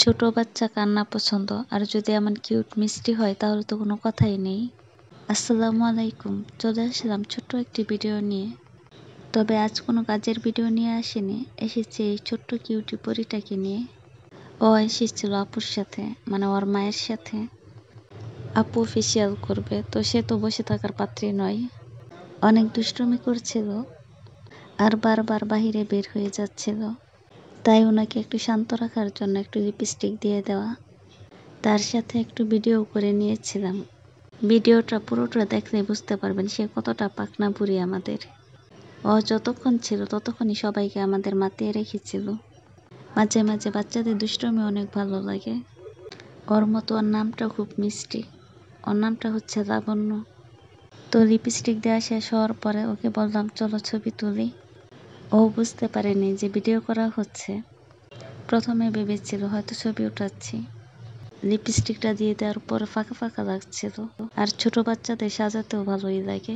ছোট বাচ্চা কান্না পছন্দ, আর যদি এমন কিউট মিষ্টি হয় তাহলে তো কোনো কথাই নেই। আসসালামু আলাইকুম, চলে আসলাম ছোট্ট একটি ভিডিও নিয়ে। তবে আজ কোনো কাজের ভিডিও নিয়ে আসেনি, এসেছে এই ছোট্ট কিউটি পরিটাকে নিয়ে। ও এসেছিল আপুর সাথে, মানে ওর মায়ের সাথে। আপু অফিসিয়াল করবে, তো সে তো বসে থাকার পাত্রী নয়। অনেক দুষ্টুমি করছিল আর বারবার বাহিরে বের হয়ে যাচ্ছিল। তাই ওনাকে একটু শান্ত রাখার জন্য একটু লিপস্টিক দিয়ে দেওয়া, তার সাথে একটু ভিডিও করে নিয়েছিলাম। ভিডিওটা পুরোটা দেখলে বুঝতে পারবেন সে কতটা পাকনা বুড়ি আমাদের। ও যতক্ষণ ছিল ততক্ষণই সবাইকে আমাদের মাতিয়ে রেখেছিল। মাঝে মাঝে বাচ্চাদের দুষ্টুমি অনেক ভালো লাগে। ওর মতো ওর নামটা খুব মিষ্টি। ওর নামটা হচ্ছে লাবণ্য। তো লিপস্টিক দেওয়া শেষ হওয়ার পরে ওকে বললাম চলো ছবি তুলি। ও বুঝতে পারেনি যে ভিডিও করা হচ্ছে। প্রথমে ভেবেছিল হয়তো ছবি উঠাচ্ছি। লিপস্টিকটা দিয়ে দেওয়ার পর ফাঁকা ফাঁকা লাগছিল। আর ছোট বাচ্চাদের সাজাতেও ভালোই লাগে।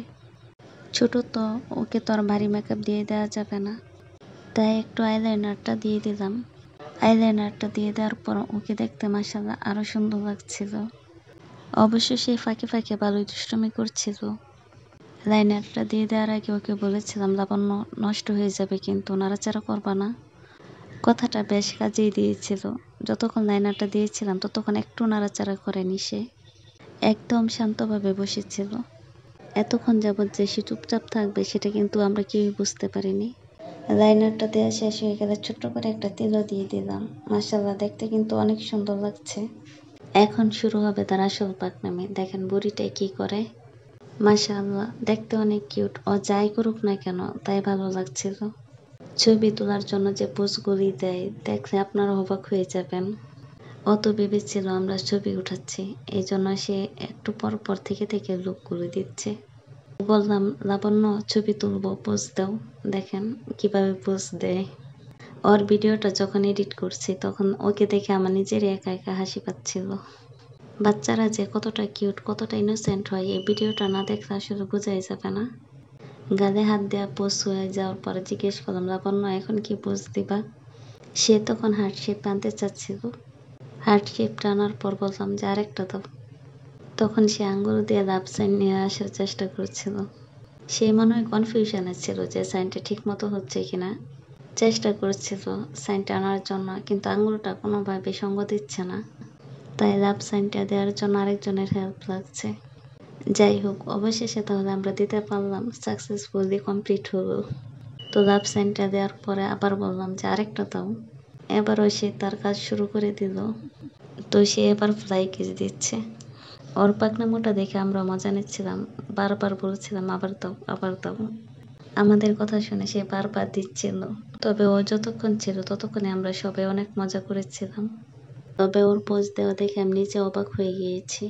ছোট তো, ওকে তো আর ভারী মেকআপ দিয়ে দেওয়া যাবে না, তাই একটু আইলাইনারটা দিয়ে দিলাম। আইলাইনারটা দিয়ে দেওয়ার পর ওকে দেখতে মাশাআল্লাহ আরো সুন্দর লাগছিল। অবশ্য সে ফাঁকে ফাঁকে ভালোই দুষ্টুমি করছিল। লাইনারটা দিয়ে দেওয়ার আগে ওকে বলেছিলাম লাবণ্য নষ্ট হয়ে যাবে, কিন্তু নাড়াচাড়া করবা না। কথাটা বেশ কাজেই দিয়েছিল। যতক্ষণ লাইনারটা দিয়েছিলাম ততক্ষণ একটু নাড়াচাড়া করেনি সে। একদম শান্তভাবে বসেছিল। এতক্ষণ যাবৎ যে সে চুপচাপ থাকবে সেটা কিন্তু আমরা কেউই বুঝতে পারিনি। লাইনারটা দেওয়া শেষ হয়ে গেলে ছোট্ট করে একটা তিলও দিয়ে দিলাম। মাশাআল্লাহ দেখতে কিন্তু অনেক সুন্দর লাগছে। এখন শুরু হবে তার আসল পাকনামি। দেখেন বুড়িটাই কি করে। মাশাআল্লাহ দেখতে অনেক কিউট। ও যাই করুক না কেন তাই ভালো লাগছিল। ছবি তোলার জন্য যে পোজগুলি দেয় দেখলে আপনারা অবাক হয়ে যাবেন। অত ভেবেছিল আমরা ছবি উঠাচ্ছি, এই জন্য সে একটু পর পর থেকে থেকে লুকগুলো দিচ্ছে। বললাম লাবণ্য ছবি তুলবো, পোজ দাও। দেখেন কিভাবে পোজ দেয়। ওর ভিডিওটা যখন এডিট করছি তখন ওকে দেখে আমার নিজেরই একা একা হাসি পাচ্ছিল। বাচ্চারা যে কতটা কিউট, কতটা ইনোসেন্ট হয় এই ভিডিওটা না দেখলে আসলে বোঝাই যাবে না। গালে হাত দেওয়া পোজ হয়ে যাওয়ার পরে জিজ্ঞেস করলাম লাবণ্য এখন কি পোজ দিবা। সে তখন হার্ট শেপ আনতে চাচ্ছিল। হার্ট শেপ টানার পর বললাম যে আরেকটা দাও। তখন সে আঙ্গুল দিয়ে লাভ সাইন নিয়ে আসার চেষ্টা করছিল। সে মনে হয় কনফিউশনে ছিল যে সাইনটা ঠিক মতো হচ্ছে কিনা। চেষ্টা করছিল সাইনটা আনার জন্য, কিন্তু আঙ্গুলটা কোনোভাবে সঙ্গ দিচ্ছে না। তাই লাভ সাইনটা দেওয়ার জন্য আরেকজনের হেল্প লাগছে। যাই হোক, অবশেষে তাহলে আমরা দিতে পারলাম, সাকসেসফুলি কমপ্লিট হলো। তো লাভ সাইনটা দেওয়ার পরে আবার বললাম যে আরেকটা দাও। এবারও সে তার কাজ শুরু করে দিল। তো সে এবার ফ্লাই কিস দিচ্ছে। ওর পাকনামোটা দেখে আমরা মজা নিচ্ছিলাম, বারবার বলছিলাম আবার দাও আবার দাও। আমাদের কথা শুনে সে বারবার দিচ্ছিল। তবে ও যতক্ষণ ছিল ততক্ষণে আমরা সবাই অনেক মজা করেছিলাম। তবে ওর পোজ দেওয়া দেখে আমি নিজে অবাক হয়ে গিয়েছি।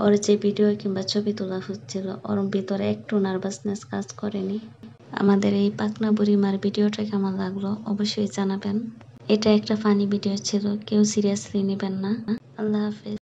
ওর যে ভিডিও কিংবা ছবি তোলা হচ্ছিল ওর ভিতরে একটু নার্ভাসনেস কাজ করেনি। আমাদের এই পাকনা বুড়িমার ভিডিওটা কেমন লাগলো অবশ্যই জানাবেন। এটা একটা ফানি ভিডিও ছিল, কেউ সিরিয়াসলি নেবেন না। আল্লাহ হাফেজ।